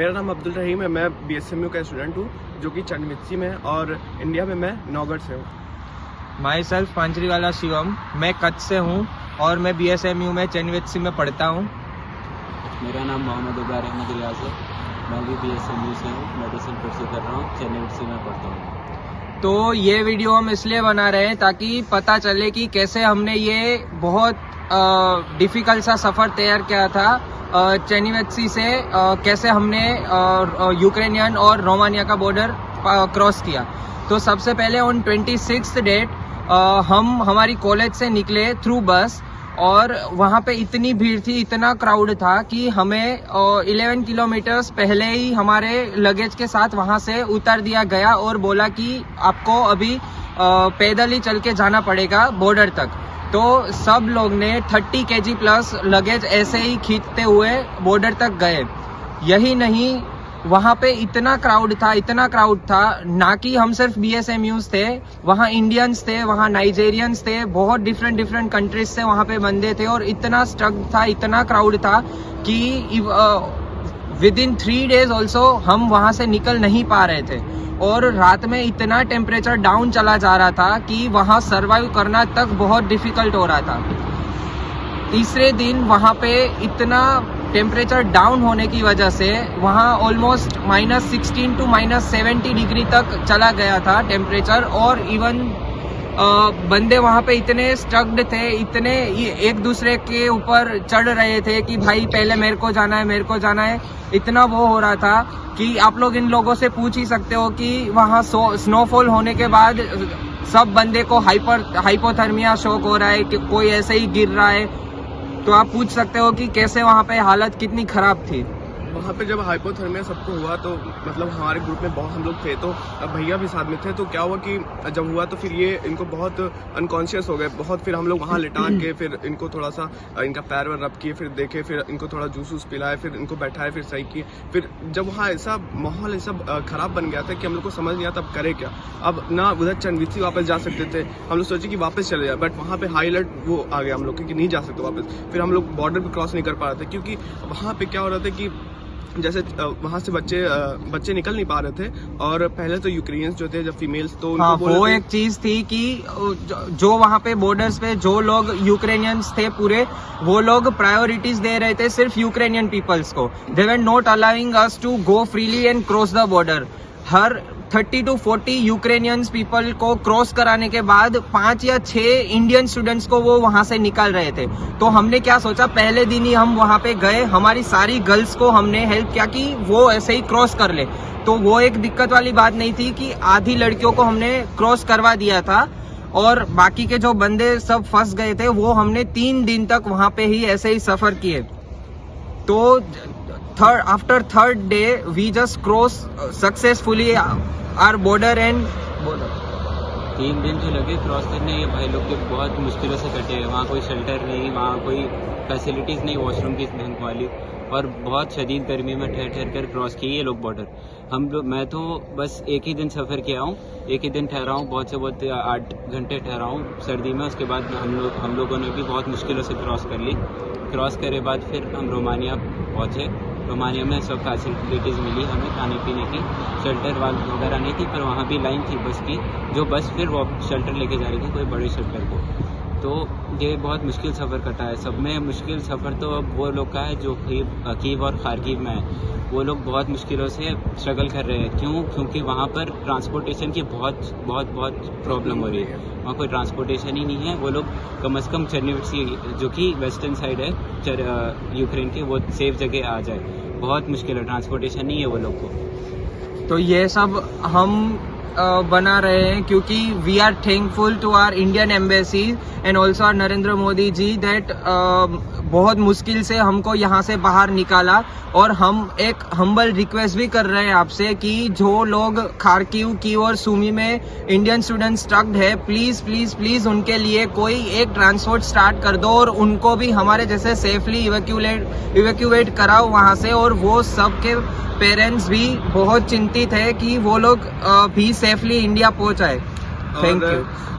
मेरा नाम अब्दुल रहीम है। मैं BSMU का स्टूडेंट हूँ जो कि चंडीगढ़ में है और इंडिया में मैं नौगढ़ से हूँ। माई सेल्फ पांचरीवाला शिवम, मैं कच्छ से हूँ और मैं BSMU में चंडीगढ़ में पढ़ता हूँ। मेरा नाम मोहम्मद उबार अहमद रियाज है। मैं भी BSMU से हूँ, मेडिसिन परस्यू कर रहा हूँ, चंडीगढ़ में पढ़ता हूँ। तो ये वीडियो हम इसलिए बना रहे हैं ताकि पता चले कि कैसे हमने ये बहुत डिफ़िकल्ट सा सफ़र तैयार किया था चंडीगढ़ से, कैसे हमने यूक्रेनियन और रोमानिया का बॉर्डर क्रॉस किया। तो सबसे पहले ऑन 26 डेट हम हमारी कॉलेज से निकले थ्रू बस और वहाँ पे इतनी भीड़ थी, इतना क्राउड था कि हमें 11 किलोमीटर्स पहले ही हमारे लगेज के साथ वहाँ से उतार दिया गया और बोला कि आपको अभी पैदल ही चल के जाना पड़ेगा बॉर्डर तक। तो सब लोग ने 30 kg प्लस लगेज ऐसे ही खींचते हुए बॉर्डर तक गए। यही नहीं, वहाँ पे इतना क्राउड था ना कि हम सिर्फ BSMUs थे, वहाँ इंडियंस थे, वहाँ नाइजेरियंस थे, बहुत डिफरेंट कंट्रीज से वहाँ पे बंदे थे और इतना स्ट्रक था, इतना क्राउड था कि विद इन 3 days ऑल्सो हम वहाँ से निकल नहीं पा रहे थे और रात में इतना टेम्परेचर डाउन चला जा रहा था कि वहाँ सर्वाइव करना तक बहुत डिफिकल्ट हो रहा था। तीसरे दिन वहाँ पे इतना टेम्परेचर डाउन होने की वजह से वहाँ ऑलमोस्ट -16 to -70 डिग्री तक चला गया था टेम्परेचर और इवन बंदे वहाँ पे इतने स्टक्ड थे, इतने एक दूसरे के ऊपर चढ़ रहे थे कि भाई पहले मेरे को जाना है। इतना वो हो रहा था कि आप लोग इन लोगों से पूछ ही सकते हो कि वहाँ स्नोफॉल होने के बाद सब बंदे को हाइपोथर्मिया शॉक हो रहा है कि कोई ऐसे ही गिर रहा है। तो आप पूछ सकते हो कि कैसे वहाँ पे हालत कितनी खराब थी। वहाँ पे जब हाइपोथर्मिया सबको हुआ तो मतलब हमारे ग्रुप में बहुत हम लोग थे, तो भैया भी साथ में थे। तो क्या हुआ कि जब हुआ तो फिर ये इनको बहुत अनकॉन्शियस हो गए बहुत। फिर हम लोग वहाँ लिटा के फिर इनको थोड़ा सा इनका पैर वैर रब किए, फिर देखे, फिर इनको थोड़ा जूस वूस पिलाए, फिर इनको बैठाए, फिर सही किए। फिर जब वहाँ ऐसा माहौल ऐसा खराब बन गया था कि हम लोग को समझ नहीं आता अब करे क्या। अब ना उधर चंडीगढ़ वापस जा सकते थे, हम लोग सोचे कि वापस चले जाए, बट वहाँ पे हाई अलर्ट वो आ गया हम लोग कि नहीं जा सकते वापस। फिर हम लोग बॉर्डर भी क्रॉस नहीं कर पा रहे थे क्योंकि वहाँ पे क्या हो रहा था कि जैसे वहाँ से बच्चे निकल नहीं पा रहे थे और पहले तो यूक्रेनियंस जो थे, जब फीमेल्स, तो हाँ, वो एक चीज थी कि जो वहाँ पे बॉर्डर्स पे जो लोग यूक्रेनियंस थे पूरे, वो लोग प्रायोरिटीज दे रहे थे सिर्फ यूक्रेनियन पीपल्स को। They were not allowing us to go freely and cross the border. हर 30 to 40 यूक्रेनियंस पीपल को क्रॉस कराने के बाद 5 या 6 इंडियन स्टूडेंट्स को वो वहां से निकाल रहे थे। तो हमने क्या सोचा, पहले दिन ही हम वहां पे गए, हमारी सारी गर्ल्स को हमने हेल्प किया कि वो ऐसे ही क्रॉस कर ले। तो वो एक दिक्कत वाली बात नहीं थी कि आधी लड़कियों को हमने क्रॉस करवा दिया था और बाकी के जो बंदे सब फंस गए थे वो हमने 3 दिन तक वहां पे ही ऐसे ही सफर किए। तो after third day we just cross successfully our border and 3 दिन जो लगे क्रॉस करने, ये भाई लोग के बहुत मुश्किलों से कटे। वहाँ कोई शेल्टर नहीं, वहाँ कोई फैसिलिटीज़ नहीं वॉशरूम की ढंग वाली, और बहुत शदीद गर्मी में ठहर कर क्रॉस किए ये लोग बॉर्डर। मैं तो बस एक ही दिन सफ़र किया हूँ, एक ही दिन ठहरा हूँ, बहुत से बहुत 8 घंटे ठहरा हूँ सर्दी में। उसके बाद हम लोगों ने भी बहुत मुश्किलों से क्रॉस कर ली। क्रॉस करे बाद फिर हम रोमानिया पहुँचे। रोमानिया में सब फैसिलिटीज़ मिली हमें, खाने पीने की, शेल्टर वगैरह नहीं थी, पर वहाँ भी लाइन थी बस की, जो बस फिर वो शेल्टर लेके जा रही थी, कोई बड़े शेल्टर को। तो ये बहुत मुश्किल सफ़र कटा है। सब में मुश्किल सफ़र तो अब वो लोग का है जो कीव और खारकीव में है। वो लोग बहुत मुश्किलों से स्ट्रगल कर रहे हैं। क्योंकि वहाँ पर ट्रांसपोर्टेशन की बहुत प्रॉब्लम हो रही है। वहाँ कोई ट्रांसपोर्टेशन ही नहीं है। वो लोग कम से कम चंडीगढ़ जो कि वेस्टर्न साइड है यूक्रेन के, वो सेफ जगह आ जाए। बहुत मुश्किल है, ट्रांसपोर्टेशन नहीं है वो लोग को। तो ये सब हम बना रहे हैं क्योंकि we are thankful to our Indian embassy and also Narendra Modi ji दैट बहुत मुश्किल से हमको यहाँ से बाहर निकाला। और हम एक हम्बल रिक्वेस्ट भी कर रहे हैं आपसे कि जो लोग खारकीव की और सुमी में इंडियन स्टूडेंट स्टक्ड है, प्लीज उनके लिए कोई एक ट्रांसपोर्ट स्टार्ट कर दो और उनको भी हमारे जैसे सेफली इवैक्यूएट कराओ वहाँ से। और वो सबके पेरेंट्स भी बहुत चिंतित है कि वो लोग भी सेफली इंडिया पहुंचाए। Thank you.